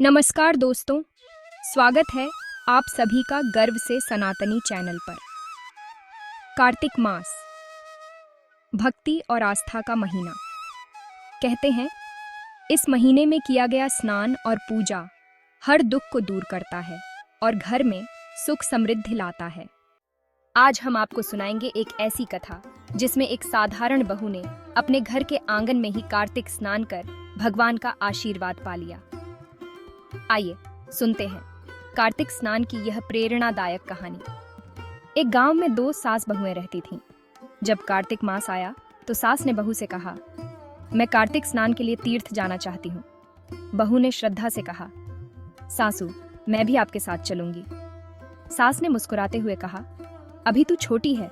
नमस्कार दोस्तों, स्वागत है आप सभी का गर्व से सनातनी चैनल पर। कार्तिक मास, भक्ति और आस्था का महीना। कहते हैं इस महीने में किया गया स्नान और पूजा हर दुख को दूर करता है और घर में सुख समृद्धि लाता है। आज हम आपको सुनाएंगे एक ऐसी कथा जिसमें एक साधारण बहू ने अपने घर के आंगन में ही कार्तिक स्नान कर भगवान का आशीर्वाद पा लिया। आइए सुनते हैं कार्तिक स्नान की यह प्रेरणादायक कहानी। एक गांव में दो सास बहुएं रहती थीं। जब कार्तिक मास आया तो सास ने बहू से कहा, मैं कार्तिक स्नान के लिए तीर्थ जाना चाहती हूँ। बहू ने श्रद्धा से कहा, सासू मैं भी आपके साथ चलूंगी। सास ने मुस्कुराते हुए कहा, अभी तू छोटी है,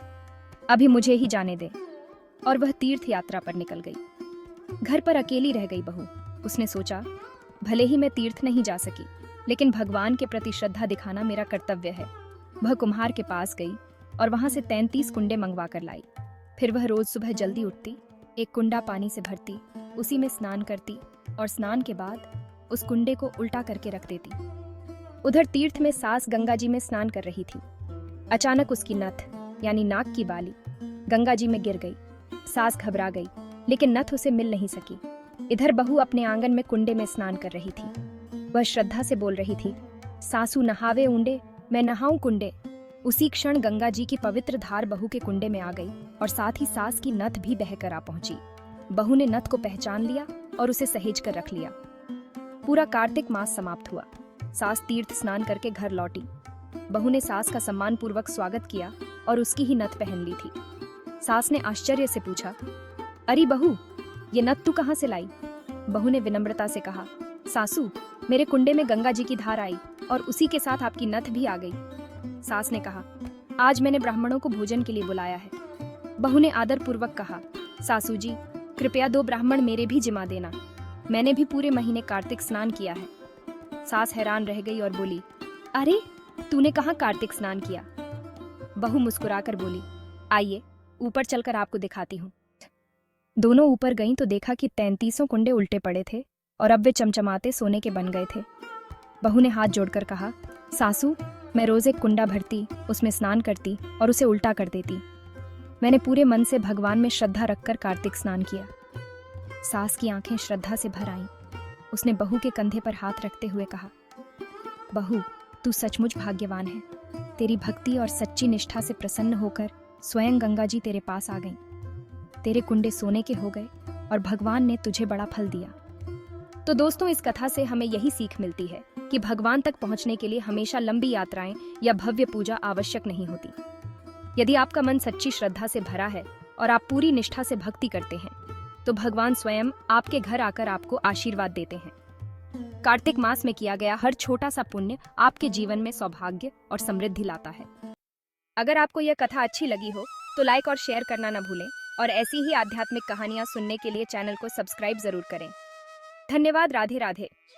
अभी मुझे ही जाने दे। और वह तीर्थ यात्रा पर निकल गई। घर पर अकेली रह गई बहू। उसने सोचा, भले ही मैं तीर्थ नहीं जा सकी, लेकिन भगवान के प्रति श्रद्धा दिखाना मेरा कर्तव्य है। वह कुम्हार के पास गई और वहां से 33 कुंडे मंगवा कर लाई। फिर वह रोज सुबह जल्दी उठती, एक कुंडा पानी से भरती, उसी में स्नान करती और स्नान के बाद उस कुंडे को उल्टा करके रख देती। उधर तीर्थ में सास गंगा जी में स्नान कर रही थी। अचानक उसकी नथ यानी नाक की बाली गंगा जी में गिर गई। सास घबरा गई, लेकिन नथ उसे मिल नहीं सकी। इधर बहू अपने आंगन में कुंडे में स्नान कर रही थी। वह श्रद्धा से बोल रही थी, सासू नहावे उंडे, मैं नहाऊं कुंडे। उसी क्षण गंगा जी की पवित्र धार बहू के कुंडे में आ गई और साथ ही सास की नथ भी बहकर आ पहुंची। बहू ने नथ को पहचान लिया और उसे सहेज कर रख लिया। पूरा कार्तिक मास समाप्त हुआ। सास तीर्थ स्नान करके घर लौटी। बहू ने सास का सम्मान पूर्वक स्वागत किया और उसकी ही नथ पहन ली थी। सास ने आश्चर्य से पूछा, अरे बहू, ये नथ तू कहाँ से लाई? बहू ने विनम्रता से कहा, सासू मेरे कुंडे में गंगा जी की धार आई और उसी के साथ आपकी नथ भी आ गई। सास ने कहा, आज मैंने ब्राह्मणों को भोजन के लिए बुलाया है। बहू ने आदर पूर्वक कहा, सासू जी कृपया 2 ब्राह्मण मेरे भी जिमा देना, मैंने भी पूरे महीने कार्तिक स्नान किया है। सास हैरान रह गई और बोली, अरे तूने कहाँ कार्तिक स्नान किया? बहू मुस्कुराकर बोली, आइए ऊपर चलकर आपको दिखाती हूँ। दोनों ऊपर गईं तो देखा कि 33 कुंडे उल्टे पड़े थे और अब वे चमचमाते सोने के बन गए थे। बहू ने हाथ जोड़कर कहा, सासू मैं रोज एक कुंडा भरती, उसमें स्नान करती और उसे उल्टा कर देती। मैंने पूरे मन से भगवान में श्रद्धा रखकर कार्तिक स्नान किया। सास की आंखें श्रद्धा से भर आईं। उसने बहू के कंधे पर हाथ रखते हुए कहा, बहू तू सचमुच भाग्यवान है। तेरी भक्ति और सच्ची निष्ठा से प्रसन्न होकर स्वयं गंगा जी तेरे पास आ गईं। तेरे कुंडे सोने के हो गए और भगवान ने तुझे बड़ा फल दिया। तो दोस्तों, इस कथा से हमें यही सीख मिलती है कि भगवान तक पहुंचने के लिए हमेशा लंबी यात्राएं या भव्य पूजा आवश्यक नहीं होती। यदि आपका मन सच्ची श्रद्धा से भरा है और आप पूरी निष्ठा से भक्ति करते हैं, तो भगवान स्वयं आपके घर आकर आपको आशीर्वाद देते हैं। कार्तिक मास में किया गया हर छोटा सा पुण्य आपके जीवन में सौभाग्य और समृद्धि लाता है। अगर आपको यह कथा अच्छी लगी हो तो लाइक और शेयर करना न भूलें और ऐसी ही आध्यात्मिक कहानियां सुनने के लिए चैनल को सब्सक्राइब जरूर करें। धन्यवाद। राधे राधे।